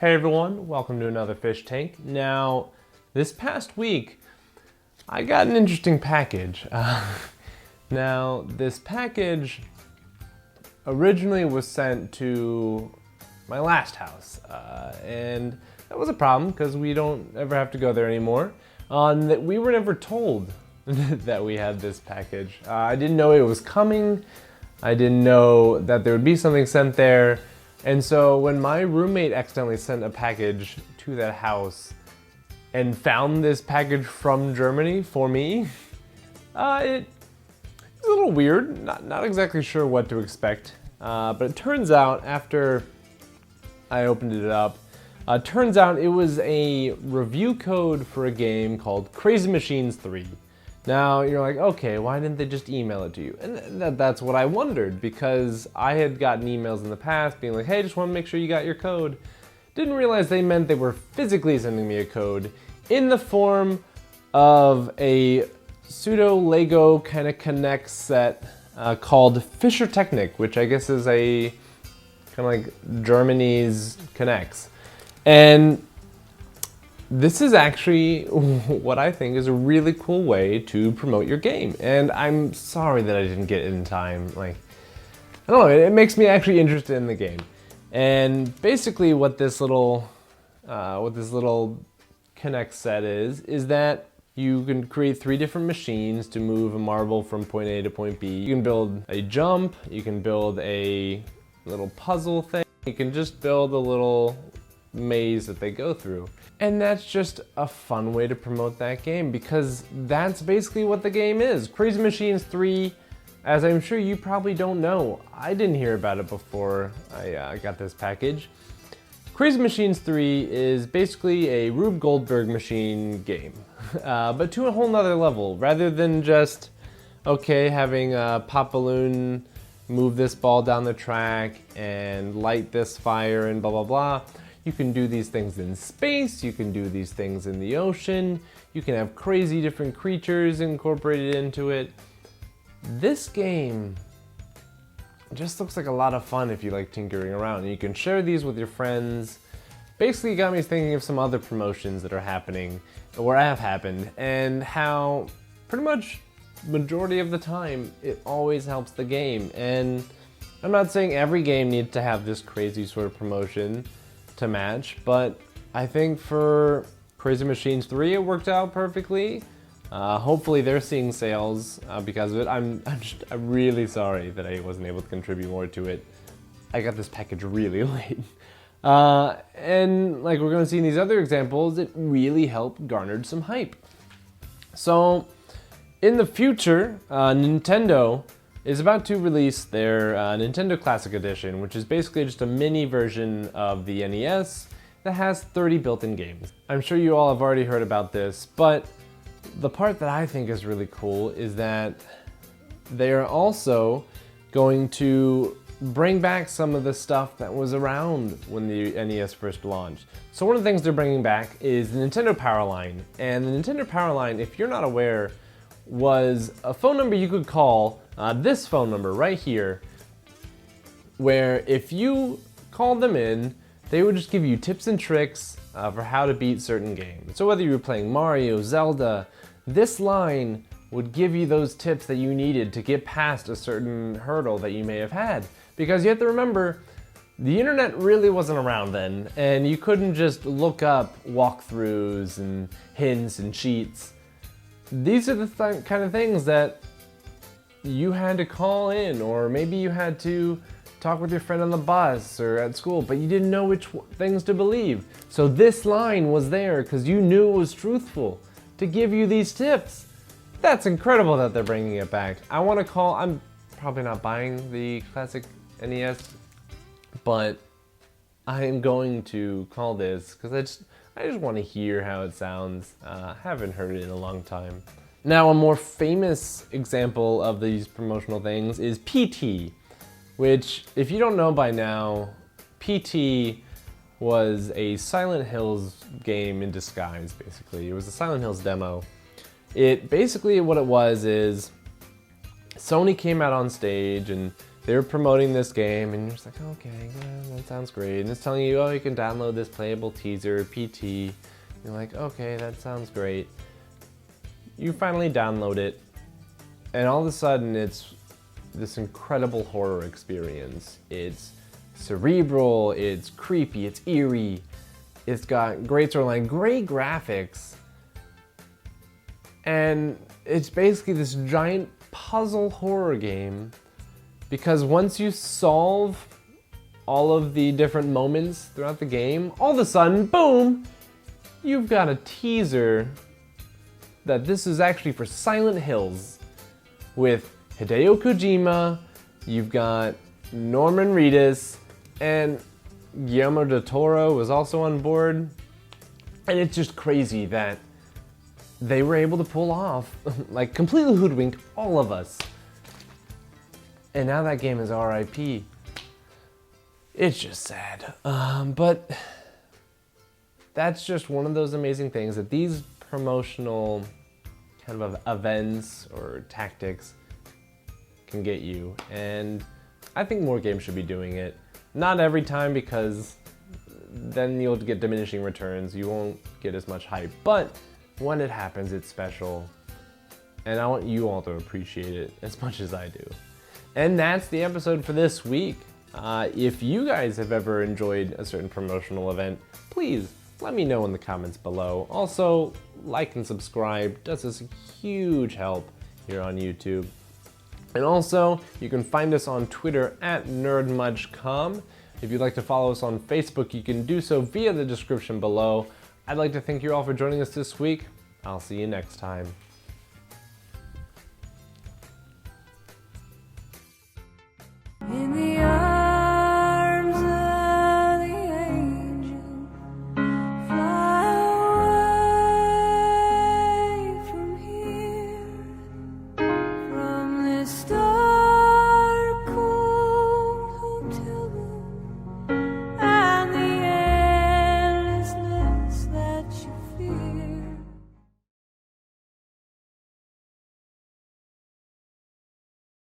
Hey everyone, welcome to another fish tank. Now, this past week, I got an interesting package. Now, this package originally was sent to my last house, and that was a problem because we don't ever have to go there anymore. We were never told that we had this package. I didn't know it was coming. I didn't know that there would be something sent there. And so when my roommate accidentally sent a package to that house and found this package from Germany for me, it's a little weird, not exactly sure what to expect. But it turns out after I opened it up, turns out it was a review code for a game called Crazy Machines 3. Now you're like, okay, why didn't they just email it to you? And that's what I wondered, because I had gotten emails in the past being like, hey, just want to make sure you got your code. Didn't realize they meant they were physically sending me a code in the form of a pseudo Lego kind of KNEX set called Fischer Technik, which I guess is a kind of like Germany's KNEX. And this is actually what I think is a really cool way to promote your game. And I'm sorry that I didn't get it in time. Like, I don't know, it makes me actually interested in the game. And basically what this little KNEX set is that you can create 3 different machines to move a marble from point A to point B. You can build a jump, you can build a little puzzle thing, you can just build a little maze that they go through. And that's just a fun way to promote that game, because that's basically what the game is. Crazy Machines 3, as I'm sure you probably don't know, I didn't hear about it before I got this package. Crazy Machines 3 is basically a Rube Goldberg machine game, but to a whole nother level. Rather than just, okay, having a pop balloon move this ball down the track and light this fire and blah blah blah, you can do these things in space, you can do these things in the ocean, you can have crazy different creatures incorporated into it. This game just looks like a lot of fun if you like tinkering around. And you can share these with your friends. Basically, it got me thinking of some other promotions that are happening, or have happened, and how pretty much majority of the time it always helps the game. And I'm not saying every game needs to have this crazy sort of promotion to match, but I think for Crazy Machines 3 it worked out perfectly. Hopefully they're seeing sales because of it. I'm really sorry that I wasn't able to contribute more to it. I got this package really late. And like we're gonna see in these other examples, it really helped garnered some hype. So in the future, Nintendo is about to release their Nintendo Classic Edition, which is basically just a mini version of the NES that has 30 built-in games. I'm sure you all have already heard about this, but the part that I think is really cool is that they are also going to bring back some of the stuff that was around when the NES first launched. So one of the things they're bringing back is the Nintendo Powerline. And the Nintendo Powerline, if you're not aware, was a phone number you could call, this phone number right here, where if you called them in, they would just give you tips and tricks for how to beat certain games. So whether you were playing Mario, Zelda, this line would give you those tips that you needed to get past a certain hurdle that you may have had. Because you have to remember, the internet really wasn't around then, and you couldn't just look up walkthroughs and hints and cheats. These are the kind of things that you had to call in, or maybe you had to talk with your friend on the bus or at school, but you didn't know which things to believe. So this line was there because you knew it was truthful to give you these tips. That's incredible that they're bringing it back. I want to call, I'm probably not buying the classic NES, but I am going to call this because I just want to hear how it sounds. Haven't heard it in a long time. Now, a more famous example of these promotional things is PT, which, if you don't know by now, PT was a Silent Hills game in disguise, basically. It was a Silent Hills demo. It basically, what it was is Sony came out on stage and They were promoting this game, and you're just like, okay, yeah, that sounds great. And it's telling you, oh, you can download this playable teaser, PT. You're like, okay, that sounds great. You finally download it, and all of a sudden it's this incredible horror experience. It's cerebral, it's creepy, it's eerie, it's got great storyline, great graphics, and it's basically this giant puzzle horror game, because once you solve all of the different moments throughout the game, all of a sudden, boom, you've got a teaser that this is actually for Silent Hills with Hideo Kojima. You've got Norman Reedus, and Guillermo del Toro was also on board. And it's just crazy that they were able to pull off, like completely hoodwink all of us. And now that game is RIP. It's just sad. But that's just one of those amazing things that these promotional kind of events or tactics can get you. And I think more games should be doing it. Not every time, because then you'll get diminishing returns. You won't get as much hype. But when it happens, it's special. And I want you all to appreciate it as much as I do. And that's the episode for this week. If you guys have ever enjoyed a certain promotional event, please let me know in the comments below. Also, like and subscribe does us a huge help here on YouTube. And also, you can find us on Twitter at NerdMuchCom. If you'd like to follow us on Facebook, you can do so via the description below. I'd like to thank you all for joining us this week. I'll see you next time.